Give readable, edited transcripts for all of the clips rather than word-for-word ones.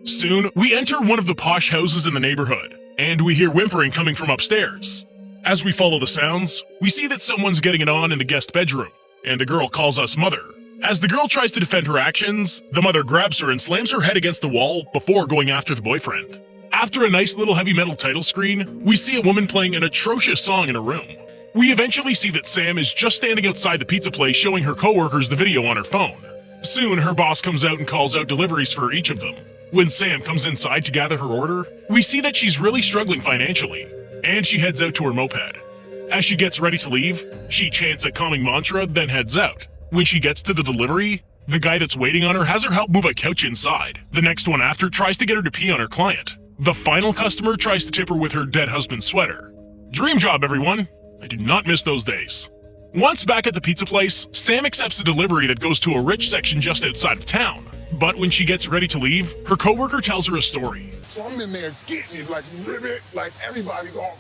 Soon, we enter one of the posh houses in the neighborhood, and we hear whimpering coming from upstairs. As we follow the sounds, we see that someone's getting it on in the guest bedroom, and the girl calls us mother. As the girl tries to defend her actions, the mother grabs her and slams her head against the wall before going after the boyfriend. After a nice little heavy metal title screen, we see a woman playing an atrocious song in a room. We eventually see that Sam is just standing outside the pizza place showing her coworkers the video on her phone. Soon, her boss comes out and calls out deliveries for each of them. When Sam comes inside to gather her order, we see that she's really struggling financially, and she heads out to her moped. As she gets ready to leave, she chants a calming mantra, then heads out. When she gets to the delivery, the guy that's waiting on her has her help move a couch inside. The next one after tries to get her to pee on her client. The final customer tries to tip her with her dead husband's sweater. Dream job, everyone! I do not miss those days. Once back at the pizza place, Sam accepts a delivery that goes to a rich section just outside of town. But when she gets ready to leave, her coworker tells her a story. So I'm in there getting it like ribbit, like everybody's all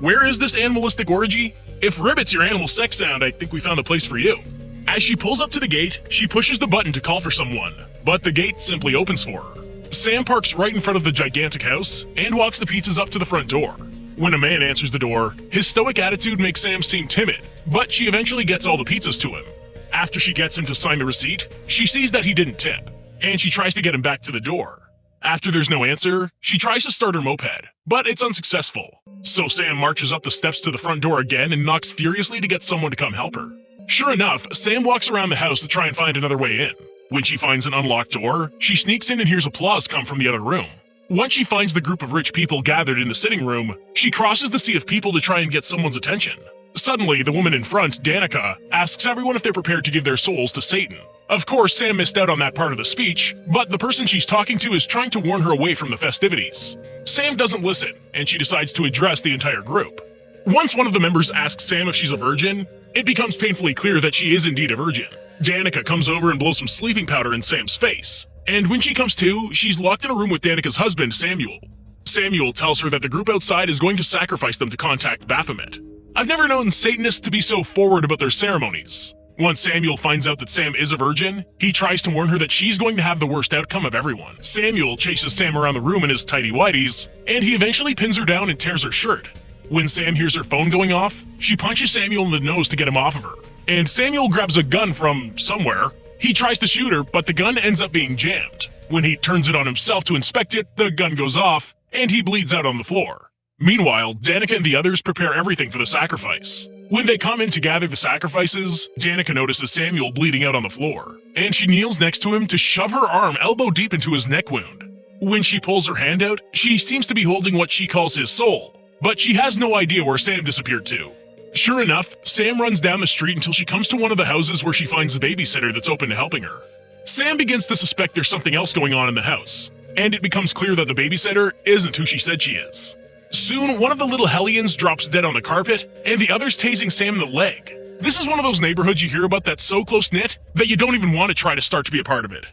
Where is this animalistic orgy? If ribbit's your animal sex sound, I think we found the place for you. As she pulls up to the gate, she pushes the button to call for someone, but the gate simply opens for her. Sam parks right in front of the gigantic house and walks the pizzas up to the front door. When a man answers the door, his stoic attitude makes Sam seem timid, but she eventually gets all the pizzas to him. After she gets him to sign the receipt, she sees that he didn't tip, and she tries to get him back to the door. After there's no answer, she tries to start her moped, but it's unsuccessful. So Sam marches up the steps to the front door again and knocks furiously to get someone to come help her. Sure enough, Sam walks around the house to try and find another way in. When she finds an unlocked door, she sneaks in and hears applause come from the other room. Once she finds the group of rich people gathered in the sitting room, she crosses the sea of people to try and get someone's attention. Suddenly, the woman in front, Danica, asks everyone if they're prepared to give their souls to Satan. Of course, Sam missed out on that part of the speech, but the person she's talking to is trying to warn her away from the festivities. Sam doesn't listen, and she decides to address the entire group. Once one of the members asks Sam if she's a virgin, it becomes painfully clear that she is indeed a virgin. Danica comes over and blows some sleeping powder in Sam's face, and when she comes to, she's locked in a room with Danica's husband, Samuel. Samuel tells her that the group outside is going to sacrifice them to contact Baphomet. I've never known Satanists to be so forward about their ceremonies. Once Samuel finds out that Sam is a virgin, he tries to warn her that she's going to have the worst outcome of everyone. Samuel chases Sam around the room in his tighty-whities, and he eventually pins her down and tears her shirt. When Sam hears her phone going off, she punches Samuel in the nose to get him off of her. And Samuel grabs a gun from somewhere. He tries to shoot her, but the gun ends up being jammed. When he turns it on himself to inspect it, the gun goes off, and he bleeds out on the floor. Meanwhile, Danica and the others prepare everything for the sacrifice. When they come in to gather the sacrifices, Danica notices Samuel bleeding out on the floor, and she kneels next to him to shove her arm elbow deep into his neck wound. When she pulls her hand out, she seems to be holding what she calls his soul, but she has no idea where Sam disappeared to. Sure enough, Sam runs down the street until she comes to one of the houses where she finds a babysitter that's open to helping her. Sam begins to suspect there's something else going on in the house, and it becomes clear that the babysitter isn't who she said she is. Soon, one of the little hellions drops dead on the carpet, and the other's tasing Sam in the leg. This is one of those neighborhoods you hear about that's so close-knit that you don't even want to try to start to be a part of it.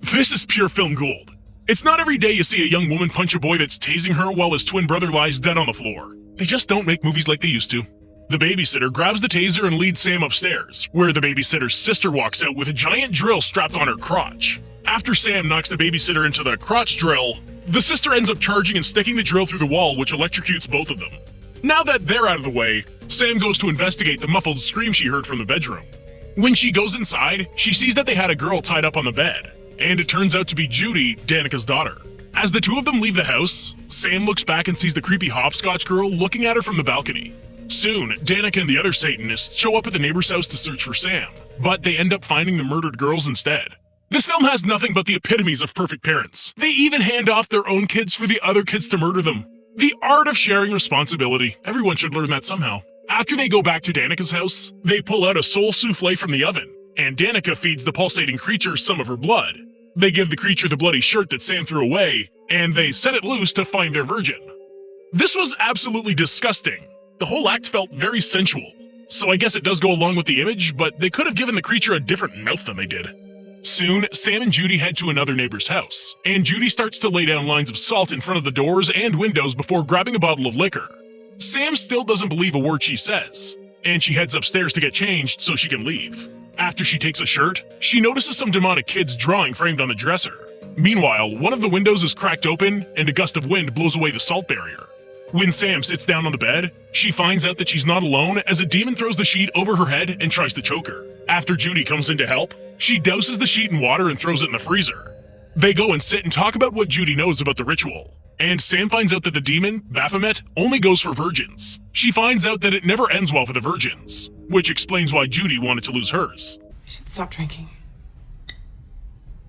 This is pure film gold. It's not every day you see a young woman punch a boy that's tasing her while his twin brother lies dead on the floor. They just don't make movies like they used to. The babysitter grabs the taser and leads Sam upstairs, where the babysitter's sister walks out with a giant drill strapped on her crotch. After Sam knocks the babysitter into the crotch drill, the sister ends up charging and sticking the drill through the wall, which electrocutes both of them. Now that they're out of the way, Sam goes to investigate the muffled scream she heard from the bedroom. When she goes inside, she sees that they had a girl tied up on the bed, and it turns out to be Judy, Danica's daughter. As the two of them leave the house, Sam looks back and sees the creepy hopscotch girl looking at her from the balcony. Soon, Danica and the other Satanists show up at the neighbor's house to search for Sam, but they end up finding the murdered girls instead. This film has nothing but the epitomes of perfect parents. They even hand off their own kids for the other kids to murder them. The art of sharing responsibility. Everyone should learn that somehow. After they go back to Danica's house, they pull out a soul souffle from the oven, and Danica feeds the pulsating creature some of her blood. They give the creature the bloody shirt that Sam threw away, and they set it loose to find their virgin. This was absolutely disgusting. The whole act felt very sensual, so I guess it does go along with the image, but they could have given the creature a different mouth than they did. Soon, Sam and Judy head to another neighbor's house, and Judy starts to lay down lines of salt in front of the doors and windows before grabbing a bottle of liquor. Sam still doesn't believe a word she says, and she heads upstairs to get changed so she can leave. After she takes a shirt, she notices some demonic kids drawing framed on the dresser. Meanwhile, one of the windows is cracked open and a gust of wind blows away the salt barrier. When Sam sits down on the bed, she finds out that she's not alone as a demon throws the sheet over her head and tries to choke her. After Judy comes in to help, she douses the sheet in water and throws it in the freezer. They go and sit and talk about what Judy knows about the ritual. And Sam finds out that the demon, Baphomet, only goes for virgins. She finds out that it never ends well for the virgins, which explains why Judy wanted to lose hers. You should stop drinking.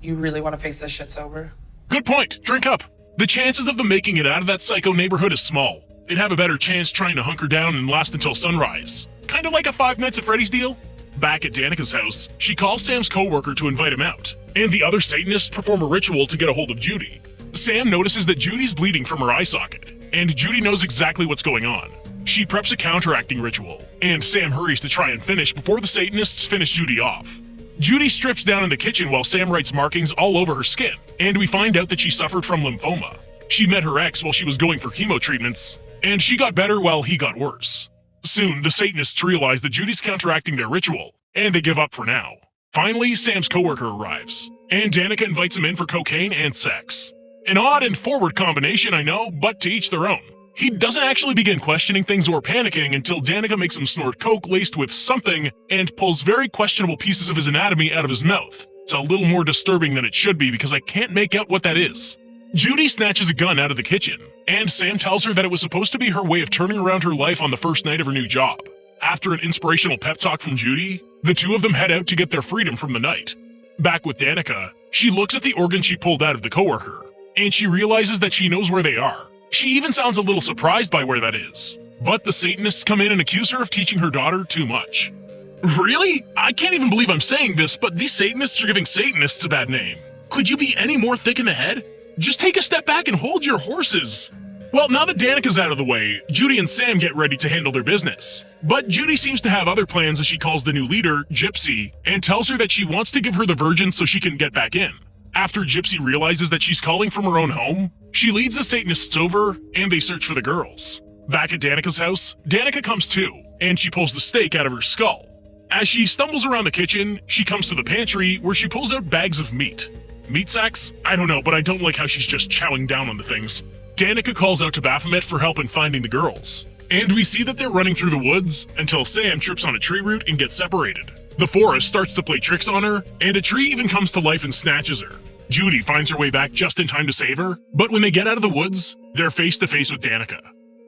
You really want to face this shit sober? Good point, drink up. The chances of them making it out of that psycho neighborhood is small. They'd have a better chance trying to hunker down and last until sunrise. Kinda like a Five Nights at Freddy's deal. Back at Danica's house, she calls Sam's co-worker to invite him out, and the other Satanists perform a ritual to get a hold of Judy. Sam notices that Judy's bleeding from her eye socket, and Judy knows exactly what's going on. She preps a counteracting ritual, and Sam hurries to try and finish before the Satanists finish Judy off. Judy strips down in the kitchen while Sam writes markings all over her skin, and we find out that she suffered from lymphoma. She met her ex while she was going for chemo treatments, and she got better while he got worse. Soon, the Satanists realize that Judy's counteracting their ritual, and they give up for now. Finally, Sam's coworker arrives, and Danica invites him in for cocaine and sex. An odd and forward combination, I know, but to each their own. He doesn't actually begin questioning things or panicking until Danica makes him snort coke laced with something and pulls very questionable pieces of his anatomy out of his mouth. It's a little more disturbing than it should be because I can't make out what that is. Judy snatches a gun out of the kitchen, and Sam tells her that it was supposed to be her way of turning around her life on the first night of her new job. After an inspirational pep talk from Judy, the two of them head out to get their freedom from the night. Back with Danica, she looks at the organ she pulled out of the coworker, and she realizes that she knows where they are. She even sounds a little surprised by where that is. But the Satanists come in and accuse her of teaching her daughter too much. Really? I can't even believe I'm saying this, but these Satanists are giving Satanists a bad name. Could you be any more thick in the head? Just take a step back and hold your horses. Well, now that Danica's out of the way, Judy and Sam get ready to handle their business. But Judy seems to have other plans as she calls the new leader, Gypsy, and tells her that she wants to give her the virgin so she can get back in. After Gypsy realizes that she's calling from her own home, she leads the Satanists over, and they search for the girls. Back at Danica's house, Danica comes to, and she pulls the steak out of her skull. As she stumbles around the kitchen, she comes to the pantry where she pulls out bags of meat. Meat sacks? I don't know, but I don't like how she's just chowing down on the things. Danica calls out to Baphomet for help in finding the girls. And we see that they're running through the woods until Sam trips on a tree root and gets separated. The forest starts to play tricks on her, and a tree even comes to life and snatches her. Judy finds her way back just in time to save her, but when they get out of the woods, they're face to face with Danica.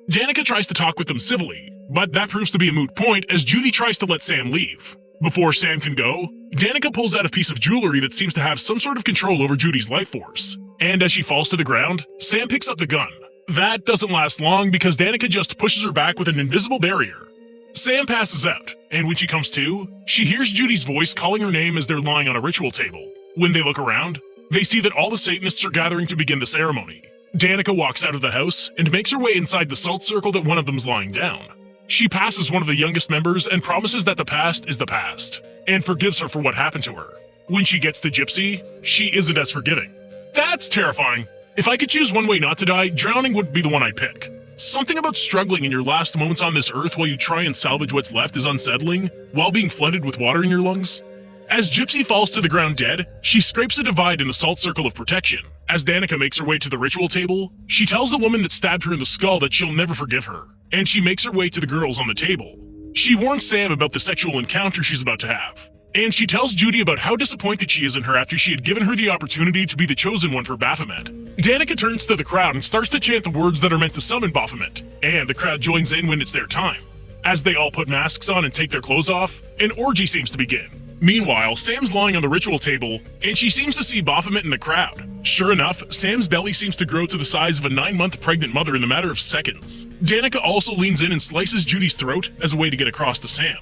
Danica tries to talk with them civilly, but that proves to be a moot point as Judy tries to let Sam leave. Before Sam can go, Danica pulls out a piece of jewelry that seems to have some sort of control over Judy's life force. And as she falls to the ground, Sam picks up the gun. That doesn't last long because Danica just pushes her back with an invisible barrier. Sam passes out, and when she comes to, she hears Judy's voice calling her name as they're lying on a ritual table. When they look around, they see that all the Satanists are gathering to begin the ceremony. Danica walks out of the house and makes her way inside the salt circle that one of them's lying down. She passes one of the youngest members and promises that the past is the past, and forgives her for what happened to her. When she gets to Gypsy, she isn't as forgiving. That's terrifying. If I could choose one way not to die, drowning would be the one I'd pick. Something about struggling in your last moments on this earth while you try and salvage what's left is unsettling, while being flooded with water in your lungs. As Gypsy falls to the ground dead, she scrapes a divide in the salt circle of protection. As Danica makes her way to the ritual table, she tells the woman that stabbed her in the skull that she'll never forgive her, and she makes her way to the girls on the table. She warns Sam about the sexual encounter she's about to have, and she tells Judy about how disappointed she is in her after she had given her the opportunity to be the chosen one for Baphomet. Danica turns to the crowd and starts to chant the words that are meant to summon Baphomet, and the crowd joins in when it's their time. As they all put masks on and take their clothes off, an orgy seems to begin. Meanwhile, Sam's lying on the ritual table, and she seems to see Baphomet in the crowd. Sure enough, Sam's belly seems to grow to the size of a 9-month pregnant mother in the matter of seconds. Danica also leans in and slices Judy's throat as a way to get across to Sam.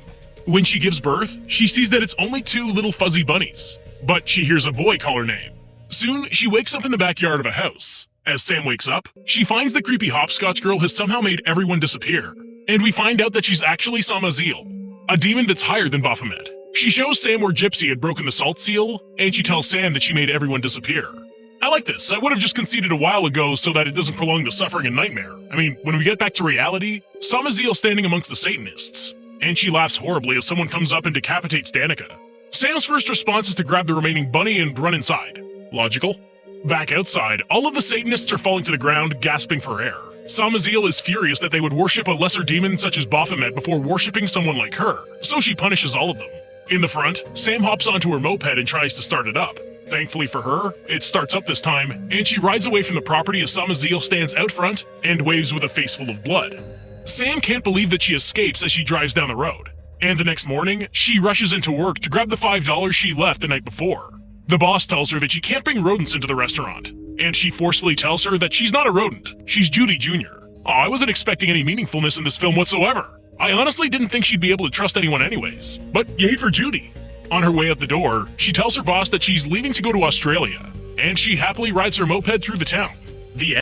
When she gives birth, she sees that it's only 2 little fuzzy bunnies, but she hears a boy call her name. Soon, she wakes up in the backyard of a house. As Sam wakes up, she finds the creepy hopscotch girl has somehow made everyone disappear, and we find out that she's actually Samaziel, a demon that's higher than Baphomet. She shows Sam where Gypsy had broken the salt seal, and she tells Sam that she made everyone disappear. I like this. I would have just conceded a while ago so that it doesn't prolong the suffering and nightmare. I mean, when we get back to reality, Samaziel's standing amongst the Satanists, and she laughs horribly as someone comes up and decapitates Danica. Sam's first response is to grab the remaining bunny and run inside. Logical. Back outside, all of the Satanists are falling to the ground, gasping for air. Samaziel is furious that they would worship a lesser demon such as Baphomet before worshipping someone like her, so she punishes all of them. In the front, Sam hops onto her moped and tries to start it up. Thankfully for her, it starts up this time, and she rides away from the property as Samaziel stands out front and waves with a face full of blood. Sam can't believe that she escapes as she drives down the road. And the next morning, she rushes into work to grab the $5 she left the night before. The boss tells her that she can't bring rodents into the restaurant, and she forcefully tells her that she's not a rodent, she's Judy Jr. Oh, I wasn't expecting any meaningfulness in this film whatsoever. I honestly didn't think she'd be able to trust anyone anyways, but yay for Judy. On her way out the door, she tells her boss that she's leaving to go to Australia, and she happily rides her moped through the town. The